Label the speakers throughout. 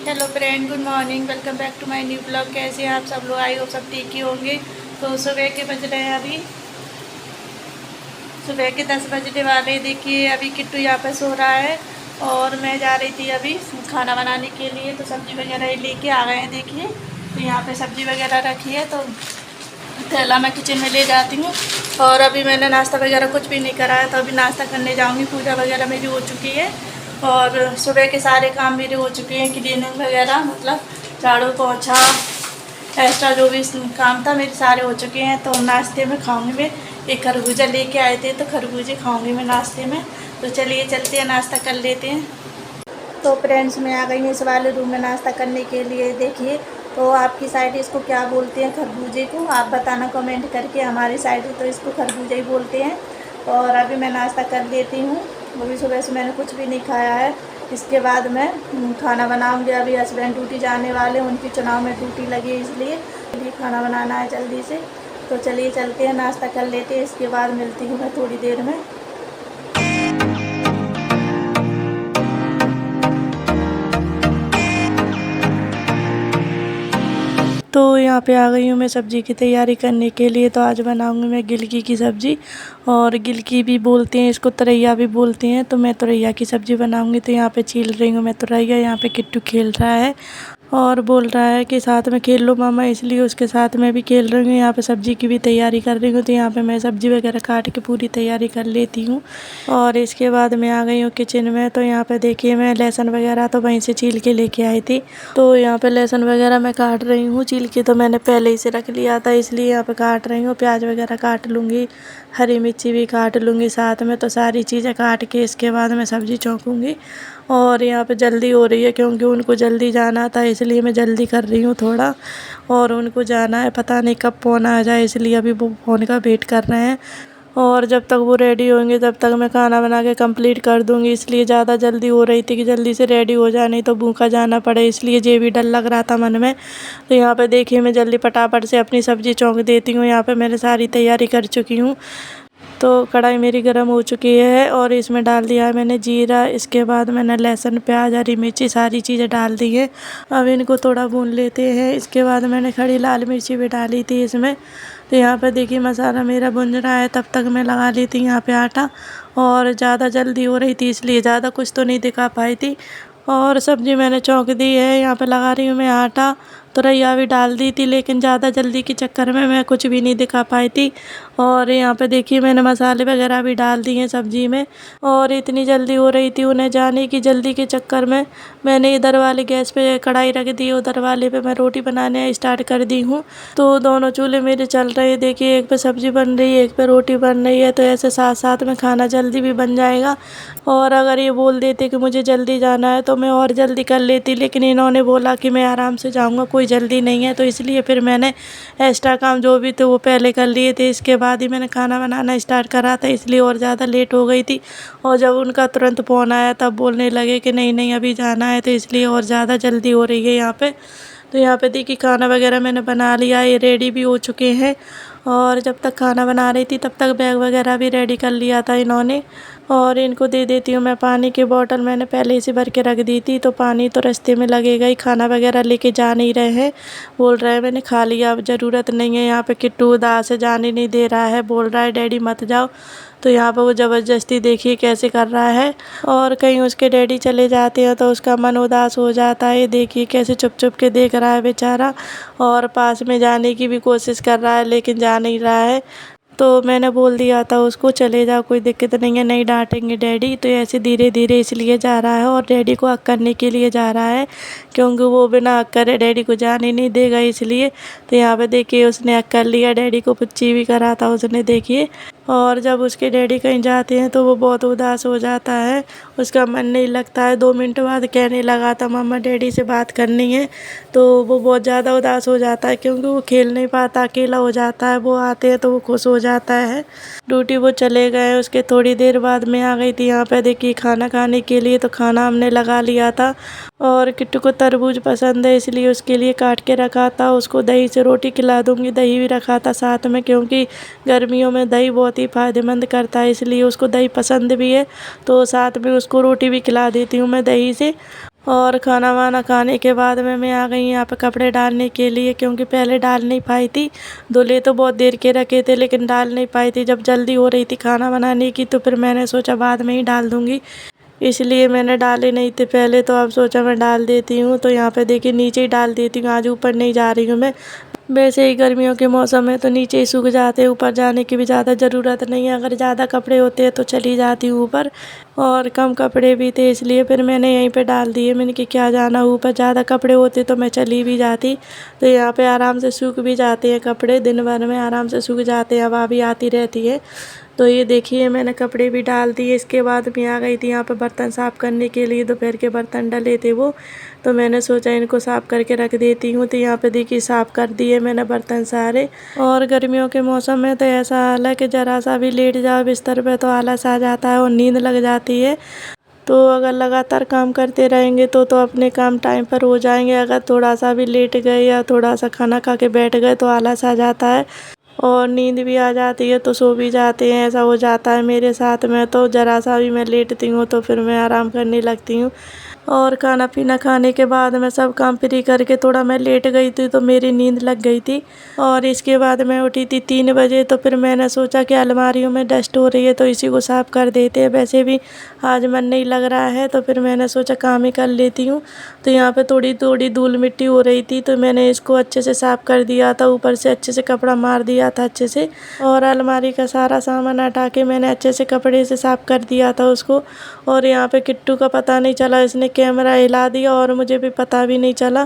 Speaker 1: Hello friend, good morning. Welcome back to my new blog. कैसे हैं आप सब लोग? आई हो सब ठीक ही होंगे। तो सुबह के बज रहे हैं अभी सुबह के 10 बजने वाले। देखिए अभी किट्टू यहाँ पे सो रहा है और मैं जा रही थी अभी खाना बनाने के लिए। तो सब्ज़ी वगैरह लेके आ गए हैं। देखिए तो यहाँ पे सब्ज़ी वगैरह रखी है, तो थैला मैं किचन में ले जाती हूँ। और अभी मैंने नाश्ता वगैरह कुछ भी नहीं करा है, तो अभी नाश्ता करने जाऊँगी। पूजा वगैरह मेरी हो चुकी है और सुबह के सारे काम मेरे हो चुके हैं। क्लीनिंग वगैरह मतलब झाड़ू पोछा एक्स्ट्रा जो भी काम था मेरे सारे हो चुके हैं। तो नाश्ते में खाऊंगी मैं एक खरबूजा लेके आए थे, तो खरबूजे खाऊंगी मैं नाश्ते में। तो चलिए चलते हैं, नाश्ता कर लेते हैं। तो फ्रेंड्स मैं आ गई हूँ इस वाले रूम में नाश्ता करने के लिए। देखिए तो आपकी साइड इसको क्या बोलते हैं खरबूजे को, आप बताना कमेंट करके। हमारी साइड तो इसको खरबूजा ही बोलते हैं। और अभी मैं नाश्ता कर लेती हूँ। अभी सुबह से मैंने कुछ भी नहीं खाया है। इसके बाद मैं खाना बनाऊँगी। अभी हस्बैंड ड्यूटी जाने वाले, उनकी चुनाव में ड्यूटी लगी है, इसलिए खाना बनाना है जल्दी से। तो चलिए चलते हैं, नाश्ता कर लेते हैं। इसके बाद मिलती हूँ मैं थोड़ी देर में। तो यहाँ पे आ गई हूँ मैं सब्ज़ी की तैयारी करने के लिए। तो आज बनाऊँगी मैं गिलकी की सब्ज़ी, और गिलकी भी बोलते हैं इसको, तुरैया भी बोलते हैं। तो मैं तुरैया की सब्ज़ी बनाऊँगी। तो यहाँ पे छील रही हूँ मैं तुरैया। यहाँ पे किट्टू खेल रहा है और बोल रहा है कि साथ में खेल लो मामा, इसलिए उसके साथ मैं भी खेल रही हूँ। यहाँ पे सब्ज़ी की भी तैयारी कर रही हूँ। तो यहाँ पे मैं सब्ज़ी वगैरह काट के पूरी तैयारी कर लेती हूँ। और इसके बाद मैं आ गई हूँ किचन में। तो यहाँ पे देखिए मैं लहसुन वगैरह तो वहीं से छील के लेके आई थी। तो यहाँ पे लहसुन वगैरह मैं काट रही हूँ। छील के तो मैंने पहले ही से रख लिया था, इसलिए यहाँ पे काट रही हूँ। प्याज वगैरह काट लूँगी, हरी मिर्ची भी काट लूँगी साथ में। तो सारी चीज़ें काट के इसके बाद मैं सब्ज़ी छौंकूँगी। और यहाँ पे जल्दी हो रही है क्योंकि उनको जल्दी जाना था, इसलिए मैं जल्दी कर रही हूँ थोड़ा। और उनको जाना है, पता नहीं कब फ़ोन आ जाए, इसलिए अभी वो फ़ोन का वेट कर रहे हैं। और जब तक वो रेडी होंगे तब तक मैं खाना बना के कंप्लीट कर दूँगी। इसलिए ज़्यादा जल्दी हो रही थी कि जल्दी से रेडी हो जाए, नहीं तो भूखा जाना पड़े, इसलिए ये भी डर लग रहा था मन में। तो यहाँ पे देखिए मैं जल्दी फटाफट से अपनी सब्ज़ी छौंक देती हूँ। यहाँ पे मैंने सारी तैयारी कर चुकी हूँ। तो कढ़ाई मेरी गर्म हो चुकी है और इसमें डाल दिया है मैंने जीरा। इसके बाद मैंने लहसुन, प्याज, हरी मिर्ची सारी चीज़ें डाल दी हैं। अब इनको थोड़ा भून लेते हैं। इसके बाद मैंने खड़ी लाल मिर्ची भी डाली थी इसमें। तो यहाँ पर देखिए मसाला मेरा भुन रहा है, तब तक मैं लगा ली थी यहाँ पे आटा। और ज़्यादा जल्दी हो रही थी, इसलिए ज़्यादा कुछ तो नहीं दिखा पाई थी। और सब्ज़ी मैंने छौंक दी है। यहाँ पे लगा रही हूँ मैं आटा। तुरैया भी डाल दी थी, लेकिन ज़्यादा जल्दी के चक्कर में मैं कुछ भी नहीं दिखा पाई थी। और यहाँ पे देखिए मैंने मसाले वगैरह भी डाल दिए सब्ज़ी में। और इतनी जल्दी हो रही थी उन्हें जाने की, जल्दी के चक्कर में मैंने इधर वाले गैस पे कढ़ाई रख दी, उधर वाले पे मैं रोटी बनाने स्टार्ट कर दी हूँ। तो दोनों चूल्हे मेरे चल रहे हैं। देखिए एक पे सब्ज़ी बन रही है, एक पे रोटी बन रही है। तो ऐसे साथ साथ में खाना जल्दी भी बन जाएगा। और अगर ये बोल देते कि मुझे जल्दी जाना है तो मैं और जल्दी कर लेती, लेकिन इन्होंने बोला कि मैं आराम से जाऊँगा, कोई जल्दी नहीं है। तो इसलिए फिर मैंने एक्स्ट्रा काम जो भी थे वो पहले कर लिए थे। इसके बाद ही मैंने खाना बनाना स्टार्ट करा था, इसलिए और ज़्यादा लेट हो गई थी। और जब उनका तुरंत फ़ोन आया तब बोलने लगे कि नहीं नहीं अभी जाना है, तो इसलिए और ज़्यादा जल्दी हो रही है यहाँ पे। तो यहाँ पे देखिए खाना वगैरह मैंने बना लिया, ये रेडी भी हो चुके हैं। और जब तक खाना बना रही थी तब तक बैग वगैरह भी रेडी कर लिया था इन्होंने। और इनको दे देती हूँ मैं पानी की बोतल, मैंने पहले ही से भर के रख दी थी। तो पानी तो रास्ते में लगेगा ही, खाना वगैरह लेके जा नहीं रहे हैं। बोल रहा है मैंने खा लिया, अब ज़रूरत नहीं है। यहाँ पे किट्टू उदास से जाने नहीं दे रहा है, बोल रहा है डैडी मत जाओ। तो यहाँ पर वो ज़बरदस्ती देखिए कैसे कर रहा है। और कहीं उसके डैडी चले जाते हैं तो उसका मन उदास हो जाता है। देखिए कैसे चुप चुप के देख रहा है बेचारा। और पास में जाने की भी कोशिश कर रहा है, लेकिन जा नहीं रहा है। तो मैंने बोल दिया था उसको चले जाओ, कोई दिक्कत नहीं है, नहीं डांटेंगे डैडी। तो ऐसे धीरे धीरे इसलिए जा रहा है और डैडी को हक करने के लिए जा रहा है, क्योंकि वो बिना हक करे डैडी को जाने नहीं देगा, इसलिए। तो यहाँ पे देखिए उसने हक कर लिया, डैडी को पुच्ची भी करा था उसने, देखिए। और जब उसके डैडी कहीं जाते हैं तो वो बहुत उदास हो जाता है, उसका मन नहीं लगता है। 2 मिनट बाद कहने लगा था मम्मा डैडी से बात करनी है। तो वो बहुत ज़्यादा उदास हो जाता है, क्योंकि वो खेल नहीं पाता, अकेला हो जाता है। वो आते हैं तो वो खुश हो जाता है। ड्यूटी वो चले गए, उसके थोड़ी देर बाद मैं आ गई थी यहाँ पे देखिए खाना खाने के लिए। तो खाना हमने लगा लिया था। और किट्टू को तरबूज पसंद है, इसलिए उसके लिए काट के रखा था। उसको दही से रोटी खिला दूँगी, दही भी रखा था साथ में, क्योंकि गर्मियों में दही बहुत ही फ़ायदेमंद करता है, इसलिए उसको दही पसंद भी है। तो साथ में उसको रोटी भी खिला देती हूँ मैं दही से। और खाना वाना खाने के बाद में मैं आ गई यहाँ पे कपड़े डालने के लिए, क्योंकि पहले डाल नहीं पाई थी। धुले तो बहुत देर के रखे थे लेकिन डाल नहीं पाई थी, जब जल्दी हो रही थी खाना बनाने की तो फिर मैंने सोचा बाद में ही डाल दूँगी, इसलिए मैंने डाले नहीं थे पहले। तो अब सोचा मैं डाल देती हूँ। तो यहाँ पे देखिए नीचे ही डाल देती हूँ, आज ऊपर नहीं जा रही हूँ मैं। वैसे ही गर्मियों के मौसम में तो नीचे ही सूख जाते हैं, ऊपर जाने की भी ज़्यादा ज़रूरत नहीं है। अगर ज़्यादा कपड़े होते हैं तो चली जाती हूँ ऊपर, और कम कपड़े भी थे इसलिए फिर मैंने यहीं पे डाल दिए। मैंने कि क्या जाना ऊपर, ज़्यादा कपड़े होते तो मैं चली भी जाती। तो यहाँ पे आराम से सूख भी जाते हैं कपड़े, दिन भर में आराम से सूख जाते हैं, हवा भी आती रहती है। तो ये देखिए मैंने कपड़े भी डाल दिए। इसके बाद मैं आ गई थी यहाँ पे बर्तन साफ़ करने के लिए, दोपहर के बर्तन डले थे वो, तो मैंने सोचा इनको साफ़ करके रख देती हूँ। तो यहाँ पे देखिए साफ़ कर दिए मैंने बर्तन सारे। और गर्मियों के मौसम में तो ऐसा हाल है कि ज़रा सा भी लेट जाओ बिस्तर पे तो आलस आ जाता है और नींद लग जाती है। तो अगर लगातार काम करते रहेंगे तो अपने काम टाइम पर हो जाएंगे। अगर थोड़ा सा भी लेट गए या थोड़ा सा खाना खा के बैठ गए तो आलस आ जाता है और नींद भी आ जाती है, तो सो भी जाते हैं। ऐसा हो जाता है मेरे साथ में, तो ज़रा सा भी मैं लेटती हूँ तो फिर मैं आराम करने लगती हूँ। और खाना पीना खाने के बाद मैं सब काम फ्री करके थोड़ा मैं लेट गई थी तो मेरी नींद लग गई थी। और इसके बाद मैं उठी थी 3 बजे। तो फिर मैंने सोचा कि अलमारियों में डस्ट हो रही है तो इसी को साफ़ कर देते हैं। वैसे भी आज मन नहीं लग रहा है तो फिर मैंने सोचा काम ही कर लेती हूँ। तो यहाँ पे थोड़ी थोड़ी धूल मिट्टी हो रही थी तो मैंने इसको अच्छे से साफ़ कर दिया था, ऊपर से अच्छे से कपड़ा मार दिया था अच्छे से। और अलमारी का सारा सामान हटा के मैंने अच्छे से कपड़े से साफ़ कर दिया था उसको। और यहाँ पे किट्टू का पता नहीं चला, इसने कैमरा हिला दिया और मुझे भी पता भी नहीं चला।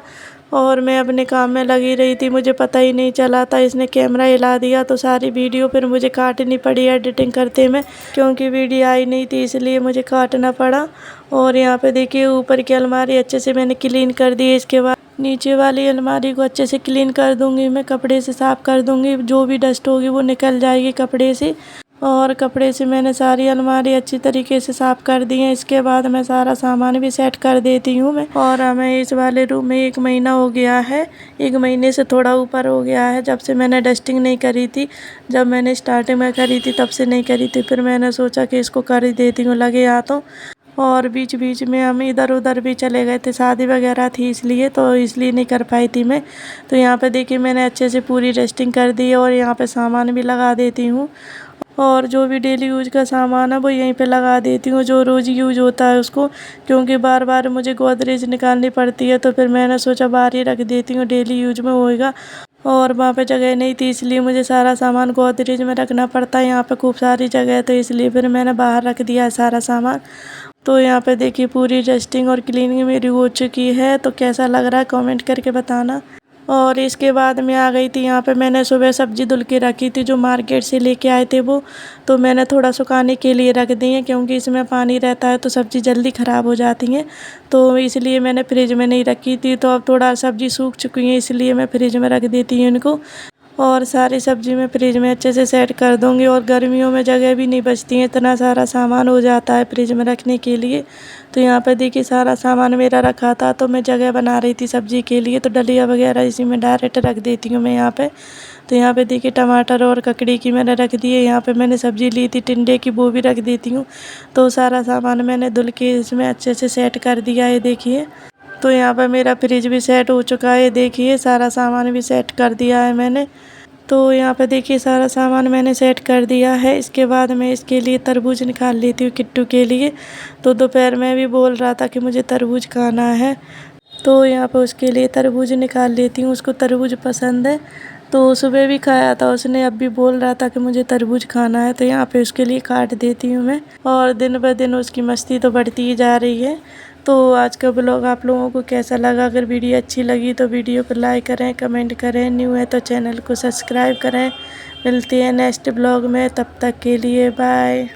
Speaker 1: और मैं अपने काम में लगी रही थी, मुझे पता ही नहीं चला था, इसने कैमरा हिला दिया। तो सारी वीडियो फिर मुझे काटनी पड़ी एडिटिंग करते में, क्योंकि वीडियो आई नहीं थी इसलिए मुझे काटना पड़ा। और यहाँ पे देखिए ऊपर की अलमारी अच्छे से मैंने क्लीन कर दी है। इसके बाद नीचे वाली अलमारी को अच्छे से क्लीन कर दूंगी, मैं कपड़े से साफ़ कर दूंगी, जो भी डस्ट होगी वो निकल जाएगी कपड़े से। और कपड़े से मैंने सारी अलमारी अच्छी तरीके से साफ़ कर दी है। इसके बाद मैं सारा सामान भी सेट कर देती हूँ मैं। और हमें इस वाले रूम में 1 महीना हो गया है, 1 महीने से थोड़ा ऊपर हो गया है जब से मैंने डस्टिंग नहीं करी थी। जब मैंने स्टार्टिंग में करी थी तब से नहीं करी थी, फिर मैंने सोचा कि इसको कर ही देती हूँ लगे हाथों। और बीच बीच में हम इधर उधर भी चले गए थे, शादी वगैरह थी इसलिए नहीं कर पाई थी मैं। तो यहाँ पे देखिए मैंने अच्छे से पूरी डस्टिंग कर दी है और यहाँ पे सामान भी लगा देती हूँ। और जो भी डेली यूज का सामान है वो यहीं पे लगा देती हूँ, जो रोज़ यूज होता है उसको, क्योंकि बार बार मुझे गोदरेज निकालनी पड़ती है। तो फिर मैंने सोचा बाहर ही रख देती हूँ, डेली यूज में होएगा। और वहाँ पे जगह नहीं थी इसलिए मुझे सारा सामान गोदरेज में रखना पड़ता है, यहाँ पे खूब सारी जगह है तो इसलिए फिर मैंने बाहर रख दिया है सारा सामान। तो यहाँ पे देखिए पूरी डस्टिंग और क्लीनिंग मेरी हो चुकी है। तो कैसा लग रहा है कमेंट करके बताना। और इसके बाद मैं आ गई थी यहाँ पे, मैंने सुबह सब्ज़ी धुल के रखी थी जो मार्केट से लेके आए थे वो, तो मैंने थोड़ा सुखाने के लिए रख दी है, क्योंकि इसमें पानी रहता है तो सब्ज़ी जल्दी ख़राब हो जाती हैं। तो इसलिए मैंने फ्रिज में नहीं रखी थी। तो अब थोड़ा सब्ज़ी सूख चुकी है इसलिए मैं फ्रिज में रख देती हूँ इनको। और सारी सब्ज़ी मैं फ्रिज में अच्छे से सेट कर दूँगी। और गर्मियों में जगह भी नहीं बचती है, इतना सारा सामान हो जाता है फ्रिज में रखने के लिए। तो यहाँ पे देखिए सारा सामान मेरा रखा था, तो मैं जगह बना रही थी सब्ज़ी के लिए, तो डलिया वगैरह इसी में डायरेक्ट रख देती हूँ मैं यहाँ पे। तो यहाँ पे देखिए टमाटर और ककड़ी की मैंने रख दी है। यहाँ पे मैंने सब्ज़ी ली थी टिंडे की, वो भी रख देती हूँ। तो सारा सामान मैंने धुल के इसमें अच्छे से सेट कर दिया है देखिए। तो यहाँ पर मेरा फ्रिज भी सेट हो चुका है, देखिए सारा सामान भी सेट कर दिया है मैंने। तो यहाँ पे देखिए सारा सामान मैंने सेट कर दिया है। इसके बाद मैं इसके लिए तरबूज निकाल लेती हूँ किट्टू के लिए। तो दोपहर में भी बोल रहा था कि मुझे तरबूज खाना है, तो यहाँ पे उसके लिए तरबूज निकाल लेती हूँ, उसको तरबूज पसंद है। तो सुबह भी खाया था उसने, अब भी बोल रहा था कि मुझे तरबूज खाना है, तो यहाँ पे उसके लिए काट देती हूँ मैं। और दिन ब दिन उसकी मस्ती तो बढ़ती ही जा रही है। तो आज का ब्लॉग आप लोगों को कैसा लगा? अगर वीडियो अच्छी लगी तो वीडियो को लाइक करें, कमेंट करें, न्यू है तो चैनल को सब्सक्राइब करें। मिलती है नेक्स्ट ब्लॉग में, तब तक के लिए बाय।